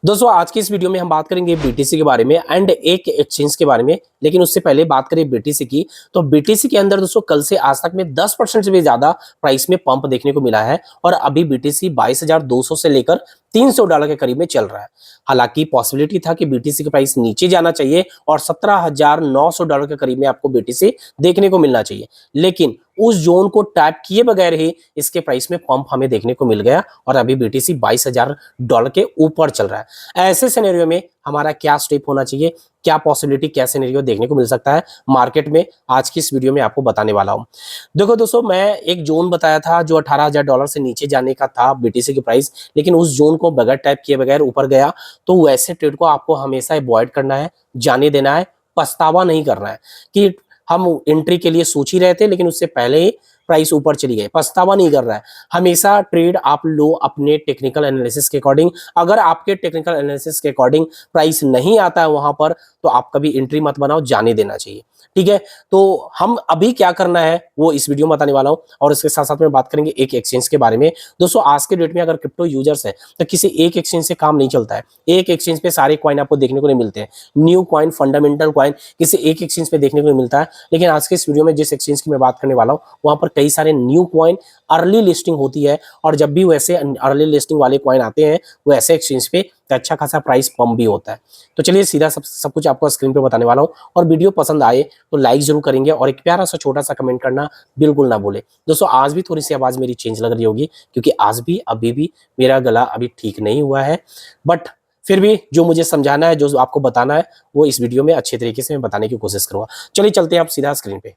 दोस्तों आज की इस वीडियो में हम बात करेंगे बीटीसी के बारे में एंड एक एक्सचेंज के बारे में। लेकिन उससे पहले बात करें बीटीसी की, तो बीटीसी के अंदर दोस्तों कल से आज तक में 10% से भी ज्यादा प्राइस में पंप देखने को मिला है और अभी बीटीसी 22,200 से लेकर $300 के करीब में चल रहा है। हालांकि पॉसिबिलिटी था कि बीटीसी का प्राइस नीचे जाना चाहिए और $17,900 के करीब में आपको बीटीसी देखने को मिलना चाहिए, लेकिन उस जोन को टैप किए बगैर ही इसके प्राइस में पंप हमें देखने को मिल गया और अभी बीटीसी $22,000 के ऊपर चल रहा है। ऐसे सिनेरियो में हमारा क्या स्टेप होना चाहिए, क्या पॉसिबिलिटी, क्या सिनेरियो देखने को मिल सकता है मार्केट में, आज की इस वीडियो में आपको बताने वाला हूं। देखो दोस्तों, मैं एक जोन बताया था जो $18,000 से नीचे जाने का था बीटीसी की प्राइस, लेकिन उस जोन को बगैर टैप किए बगैर ऊपर गया, तो वैसे ट्रेड को आपको हमेशा अवॉइड करना है, जाने देना है, पछतावा नहीं करना है कि हम एंट्री के लिए सोच ही रहे थे लेकिन उससे पहले ही प्राइस ऊपर चली गई। पछतावा नहीं कर रहा है, हमेशा ट्रेड आप लो अपने टेक्निकल एनालिसिस के अकॉर्डिंग। अगर आपके टेक्निकल एनालिसिस के अकॉर्डिंग प्राइस नहीं आता है वहां पर, तो आप कभी एंट्री मत बनाओ, जाने देना चाहिए। ठीक है, तो हम अभी क्या करना है वो इस वीडियो में बताने वाला हूं और इसके साथ साथ में बात करेंगे एक एक्सचेंज के बारे में। दोस्तों आज के डेट में अगर क्रिप्टो यूजर्स है तो किसी एक एक्सचेंज से काम नहीं चलता है। एक एक्सचेंज पे सारे कॉइन आपको देखने को नहीं मिलते हैं। न्यू कॉइन, फंडामेंटल कॉइन किसी एक एक्सचेंज पे देखने को नहीं मिलता है, लेकिन आज के इस वीडियो में जिस एक्सचेंज की मैं बात करने वाला हूं वहां पर कई सारे न्यू कॉइन अर्ली लिस्टिंग होती है और जब भी वैसे अर्ली लिस्टिंग वाले कॉइन आते हैं वो ऐसे एक्सचेंज पे अच्छा खासा प्राइस पंप भी होता है। तो चलिए सीधा सब कुछ आपको स्क्रीन पे बताने वाला हूं और वीडियो पसंद आए तो लाइक जरूर करेंगे और एक प्यारा सा छोटा सा कमेंट करना बिल्कुल ना भूले। दोस्तों आज भी थोड़ी सी आवाज मेरी चेंज लग रही होगी क्योंकि आज भी अभी भी मेरा गला अभी ठीक नहीं हुआ है, बट फिर भी जो मुझे समझाना है, जो आपको बताना है, वो इस वीडियो में अच्छे तरीके से मैं बताने की कोशिश करूंगा। चलिए चलते हैं आप सीधा स्क्रीन पे।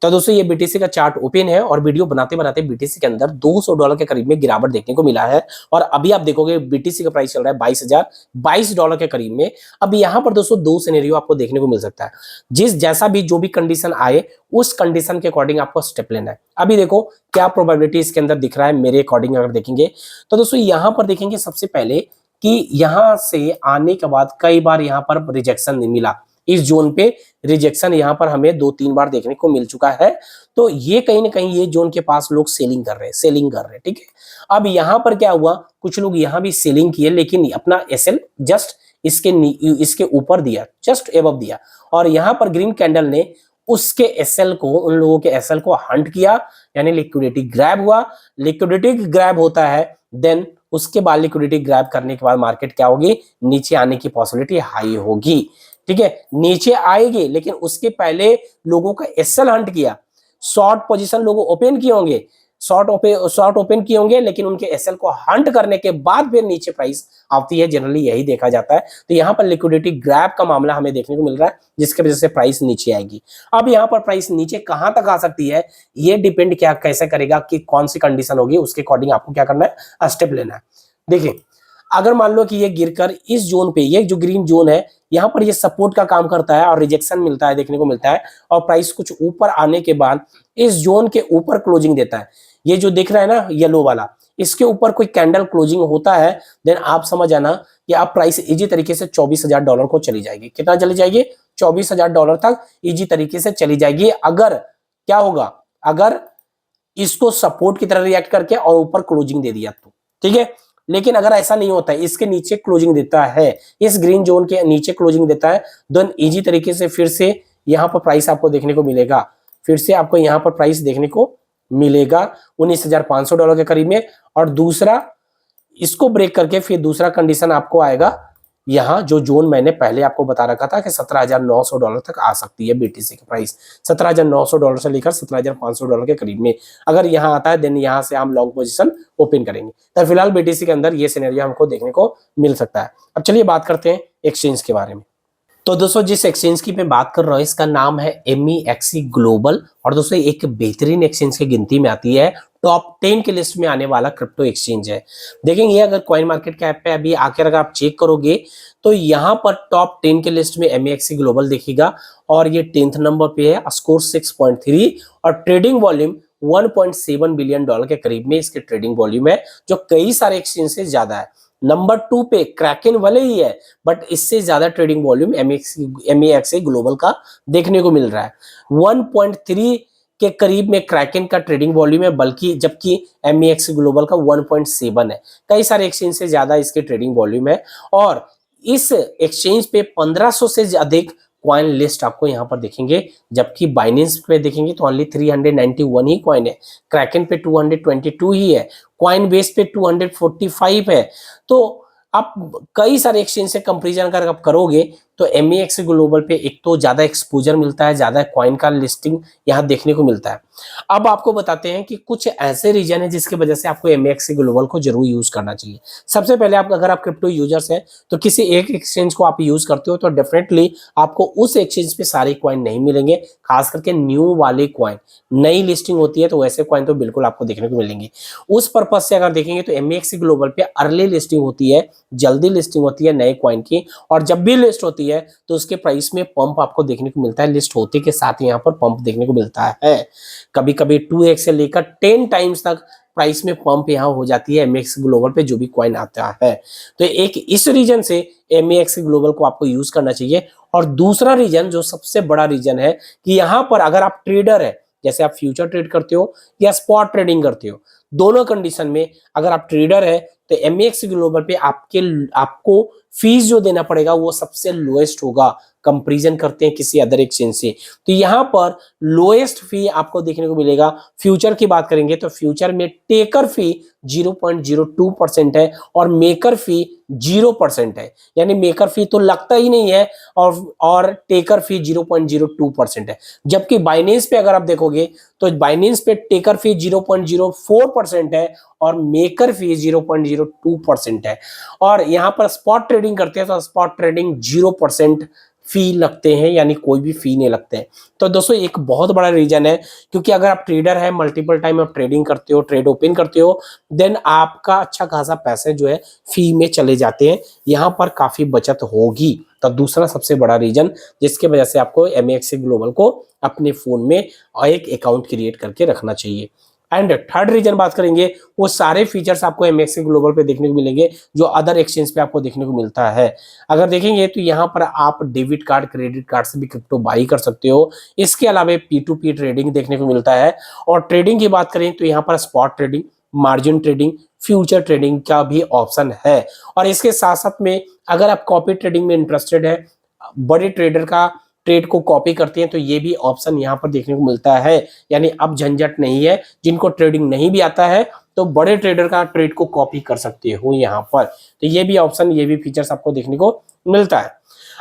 तो दोस्तों ये बीटीसी का चार्ट ओपन है और वीडियो बनाते बनाते बीटीसी के अंदर $200 के करीब में गिरावट देखने को मिला है और अभी आप देखोगे बीटीसी का प्राइस चल रहा है $22,022 के करीब में। अब यहाँ पर दोस्तों दो सिनेरियो आपको देखने को मिल सकता है। जैसा भी जो भी कंडीशन आए उस कंडीशन के अकॉर्डिंग आपको स्टेप लेना है। अभी देखो क्या प्रोबेबिलिटी इसके अंदर दिख रहा है मेरे अकॉर्डिंग अगर देखेंगे तो दोस्तों यहाँ पर देखेंगे सबसे पहले कि यहाँ से आने के बाद कई बार यहाँ पर रिजेक्शन नहीं मिला। इस जोन पे रिजेक्शन यहाँ पर हमें 2-3 बार देखने को मिल चुका है, तो ये कहीं ना कहीं ये जोन के पास लोग सेलिंग कर रहे हैं। ठीक है, अब यहाँ पर क्या हुआ, कुछ लोग यहाँ भी सेलिंग किए लेकिन अपना एसएल जस्ट इसके ऊपर दिया, जस्ट एबव दिया और यहाँ पर ग्रीन कैंडल ने उसके एसएल को, उन लोगों के एसएल को हंट किया, यानी लिक्विडिटी ग्रैब हुआ। लिक्विडिटी ग्रैब होता है देन उसके बाद लिक्विडिटी ग्रैब करने के बाद मार्केट क्या होगी, नीचे आने की पॉसिबिलिटी हाई होगी। ठीक है, नीचे आएगी लेकिन उसके पहले लोगों का एसएल हंट किया, शॉर्ट पोजीशन लोगों ओपन किए होंगे, शॉर्ट ओपन किए होंगे लेकिन उनके एसएल को हंट करने के बाद फिर नीचे प्राइस आती है। जनरली यही देखा जाता है। तो यहाँ पर लिक्विडिटी ग्रैब का मामला हमें देखने को मिल रहा है जिसकी वजह से प्राइस नीचे आएगी। अब यहाँ पर प्राइस नीचे कहां तक आ सकती है ये डिपेंड क्या कैसे करेगा कि कौन सी कंडीशन होगी, उसके अकॉर्डिंग आपको क्या करना है, स्टेप लेना है। देखिए अगर मान लो कि ये गिरकर इस जोन पे, ये जो ग्रीन जोन है यहाँ पर ये सपोर्ट का काम करता है और रिजेक्शन मिलता है, देखने को मिलता है और प्राइस कुछ ऊपर आने के बाद इस जोन के ऊपर क्लोजिंग देता है। ये जो दिख रहा है ना येलो वाला, इसके ऊपर कोई कैंडल क्लोजिंग होता है देन आप समझ आना कि आप प्राइस इजी तरीके से $24,000 को चली जाएगी। कितना चली जाएगी, $24,000 तक इजी तरीके से चली जाएगी। अगर क्या होगा, अगर इसको सपोर्ट की तरह रिएक्ट करके और ऊपर क्लोजिंग दे दिया तो ठीक है। लेकिन अगर ऐसा नहीं होता है, इसके नीचे क्लोजिंग देता है, इस ग्रीन जोन के नीचे क्लोजिंग देता है, देन इजी तरीके से फिर से यहाँ पर प्राइस आपको देखने को मिलेगा, फिर से आपको यहाँ पर प्राइस देखने को मिलेगा $19,500 के करीब में। और दूसरा इसको ब्रेक करके फिर दूसरा कंडीशन आपको आएगा यहाँ, जो जोन मैंने पहले आपको बता रखा था कि $17,900 तक आ सकती है बीटीसी की प्राइस। $17,900 से लेकर $17,500 के करीब में अगर यहाँ आता है देन यहाँ से हम लॉन्ग पोजीशन ओपन करेंगे। तो फिलहाल बीटीसी के अंदर ये सिनेरियो हमको देखने को मिल सकता है। अब चलिए बात करते हैं एक्सचेंज के बारे में। तो दोस्तों जिस एक्सचेंज की मैं बात कर रहा हूँ इसका नाम है MEXC ग्लोबल और दोस्तों एक बेहतरीन एक्सचेंज की गिनती में आती है, टॉप 10 के लिस्ट में आने वाला क्रिप्टो एक्सचेंज है। देखेंगे अगर कॉइन मार्केट कैप पे अभी आकर अगर आप चेक करोगे तो यहाँ पर टॉप 10 के लिस्ट में MEXC ग्लोबल दिखेगा और ये 10th नंबर पे है, स्कोर 6.3 और ट्रेडिंग वॉल्यूम $1.7 बिलियन के करीब में इसके ट्रेडिंग वॉल्यूम है, जो कई सारे एक्सचेंज से ज्यादा है। नंबर 2 पे क्रैकन वाले ही है बट इससे ज्यादा ट्रेडिंग वॉल्यूम MEXC ग्लोबल का देखने को मिल रहा है। 1.3 के करीब में क्रैकन का ट्रेडिंग वॉल्यूम है, बल्कि जबकि MEX ग्लोबल का 1.7 है। कई सारे एक्सचेंज से ज्यादा इसके ट्रेडिंग वॉल्यूम है और इस एक्सचेंज पे 1500 से अधिक कॉइन लिस्ट आपको यहाँ पर देखेंगे, जबकि बाइनेंस पे देखेंगे तो ओनली 391 ही कॉइन है, क्रैकन पे 222 ही है, कॉइन बेस पे 245 है। तो आप कई सारे एक्सचेंज से कंपैरिजन अगर आप करोगे तो MEX ग्लोबल पे एक तो ज्यादा एक्सपोजर मिलता है, ज्यादा कॉइन का लिस्टिंग यहाँ देखने को मिलता है। अब आपको बताते हैं कि कुछ ऐसे रीजन है जिसकी वजह से आपको MEX ग्लोबल को जरूर यूज करना चाहिए। सबसे पहले आप अगर आप क्रिप्टो यूजर्स हैं तो किसी एक एक्सचेंज को आप यूज करते हो तो डेफिनेटली आपको उस एक्सचेंज पे सारे कॉइन नहीं मिलेंगे, खास करके न्यू वाले कॉइन, नई लिस्टिंग होती है तो वैसे कॉइन तो बिल्कुल आपको देखने को मिलेंगे। उस पर्पज से अगर देखेंगे तो MEX ग्लोबल पे अर्ली लिस्टिंग होती है, जल्दी लिस्टिंग होती है नए कॉइन की, और जब भी लिस्ट होती है तो उसके प्राइस में पंप आपको देखने को मिलता है। लिस्ट होते के साथ यहाँ पर पंप देखने को मिलता है, कभी कभी 2x से लेकर 10 टाइम्स तक प्राइस में पंप यहाँ हो जाती है MEX ग्लोबल पे जो भी कॉइन आता है। तो एक इस रीजन से MEX ग्लोबल को आपको यूज करना चाहिए। और दूसरा रीजन जो सबसे बड़ा रीजन है कि यहाँ पर अगर आप ट्रेडर है, जैसे आप फ्यूचर ट्रेड करते हो या स्पॉट ट्रेडिंग करते हो, दोनों कंडीशन में अगर आप ट्रेडर है तो MEX ग्लोबल पे आपको फीस जो देना पड़ेगा वो सबसे लोएस्ट होगा कंपैरिजन करते हैं किसी अदर एक्सचेंज से। तो यहाँ पर लोएस्ट फी आपको देखने को मिलेगा। फ्यूचर की बात करेंगे तो फ्यूचर में टेकर फी 0.02% है और मेकर फी 0% है, यानी मेकर फी तो लगता ही नहीं है और टेकर फी 0.02% है। जबकि बाइनेंस पे अगर आप देखोगे तो बाइनेंस पे टेकर फी 0.04% है और मेकर फी 0.02% है। और यहाँ पर स्पॉट ट्रेडिंग करते हैं तो स्पॉट ट्रेडिंग 0% फी लगते हैं, यानी कोई भी फी नहीं लगते हैं। तो दोस्तों एक बहुत बड़ा रीजन है, क्योंकि अगर आप ट्रेडर है, मल्टीपल टाइम आप ट्रेडिंग करते हो, ट्रेड ओपन करते हो, देन आपका अच्छा खासा पैसे जो है फी में चले जाते हैं, यहाँ पर काफी बचत होगी। तो दूसरा सबसे बड़ा रीजन जिसके वजह से आपको MEX ग्लोबल को अपने फोन में एक अकाउंट क्रिएट करके रखना चाहिए। एंड थर्ड रीजन बात करेंगे, वो सारे फीचर्स आपको MEX ग्लोबल पे देखने को मिलेंगे जो अदर एक्सचेंज पे आपको देखने को मिलता है। अगर देखेंगे तो यहाँ पर आप डेबिट कार्ड, क्रेडिट कार्ड से भी क्रिप्टो बाई कर सकते हो। इसके अलावा P2P ट्रेडिंग देखने को मिलता है। और ट्रेडिंग की बात करें तो यहाँ पर spot trading, margin trading, future trading का भी ऑप्शन है। और इसके साथ साथ में अगर आप कॉपी ट्रेडिंग में इंटरेस्टेड है, बड़े ट्रेडर का ट्रेड को कॉपी करते हैं, तो ये भी ऑप्शन यहाँ पर देखने को मिलता है। यानी अब झंझट नहीं है, जिनको ट्रेडिंग नहीं भी आता है तो बड़े ट्रेडर का ट्रेड को कॉपी कर सकते हो यहाँ पर। तो ये भी ऑप्शन, ये भी फीचर्स आपको देखने को मिलता है।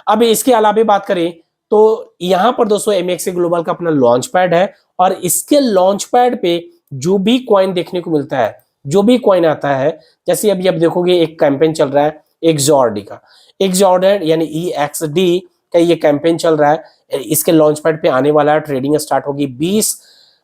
अब इसके अलावा बात करें तो यहाँ पर दोस्तों MEX ग्लोबल का अपना लॉन्च पैड है और इसके लॉन्च पैड पे जो भी कॉइन देखने को मिलता है, जो भी कॉइन आता है, जैसे अभी आप देखोगे एक कैंपेन चल रहा है XORD का, XORD यानी EXD का ये कैंपेन चल रहा है। इसके लॉन्च पैड पे आने वाला है, ट्रेडिंग स्टार्ट होगी 20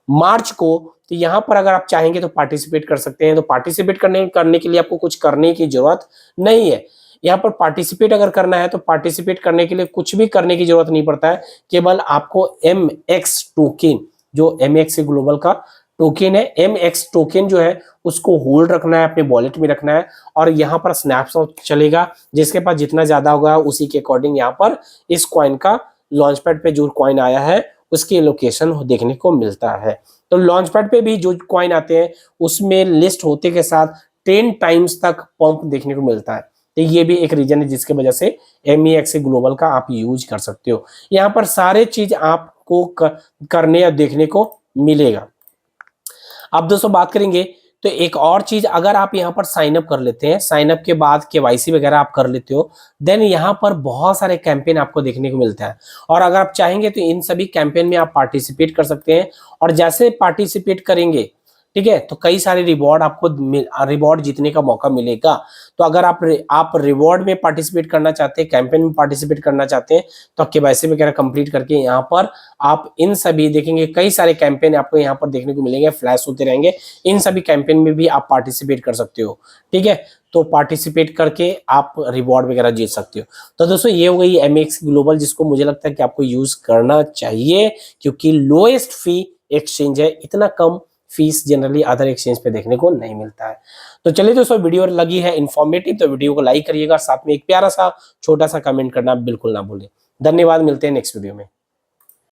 मार्च को। तो यहाँ पर अगर आप चाहेंगे तो पार्टिसिपेट कर सकते हैं। तो पार्टिसिपेट करने के लिए आपको कुछ करने की जरूरत नहीं है। यहाँ पर पार्टिसिपेट अगर करना है तो पार्टिसिपेट करने के लिए कुछ भी करने की जरूरत नहीं पड़ता है, केवल आपको MX टोकन, जो MEX ग्लोबल का टोकन है, MX टोकन जो है उसको होल्ड रखना है, अपने वॉलेट में रखना है। और यहाँ पर स्नैपशॉट चलेगा, जिसके पास जितना ज्यादा होगा उसी के अकॉर्डिंग यहाँ पर इस कॉइन का लॉन्च पैड पे जो कॉइन आया है उसकी लोकेशन देखने को मिलता है। तो लॉन्च पैड पे भी जो कॉइन आते हैं उसमें लिस्ट होते के साथ 10 टाइम्स तक पंप देखने को मिलता है। तो ये भी एक रीजन है जिसके वजह से MEX ग्लोबल का आप यूज कर सकते हो। यहाँ पर सारे चीज आपको करने या देखने को मिलेगा। अब दोस्तों बात करेंगे तो एक और चीज, अगर आप यहाँ पर साइन अप कर लेते हैं, साइन अप के बाद KYC वगैरह आप कर लेते हो, देन यहाँ पर बहुत सारे कैंपेन आपको देखने को मिलता है। और अगर आप चाहेंगे तो इन सभी कैंपेन में आप पार्टिसिपेट कर सकते हैं। और जैसे पार्टिसिपेट करेंगे, ठीक है, तो कई सारे रिवॉर्ड आपको रिवॉर्ड जीतने का मौका मिलेगा। तो अगर आप रिवॉर्ड में पार्टिसिपेट करना चाहते हैं, कैंपेन में पार्टिसिपेट करना चाहते हैं, तो KYC वगैरह कंप्लीट करके यहाँ पर आप इन सभी देखेंगे, कई सारे कैंपेन आपको यहाँ पर देखने को मिलेंगे, फ्लैश होते रहेंगे। इन सभी कैंपेन में भी आप पार्टिसिपेट कर सकते हो, ठीक है। तो पार्टिसिपेट करके आप रिवॉर्ड वगैरह जीत सकते हो। तो दोस्तों ये हो गई MEX ग्लोबल, जिसको मुझे लगता है कि आपको यूज करना चाहिए, क्योंकि लोएस्ट फी एक्सचेंज है, इतना कम फीस जनरली अदर एक्सचेंज पे देखने को नहीं मिलता है। तो चलिए दोस्तों, वीडियो लगी है इन्फॉर्मेटिव तो वीडियो को लाइक करिएगा, साथ में एक प्यारा सा छोटा सा कमेंट करना बिल्कुल ना भूलें। धन्यवाद, मिलते हैं नेक्स्ट वीडियो में।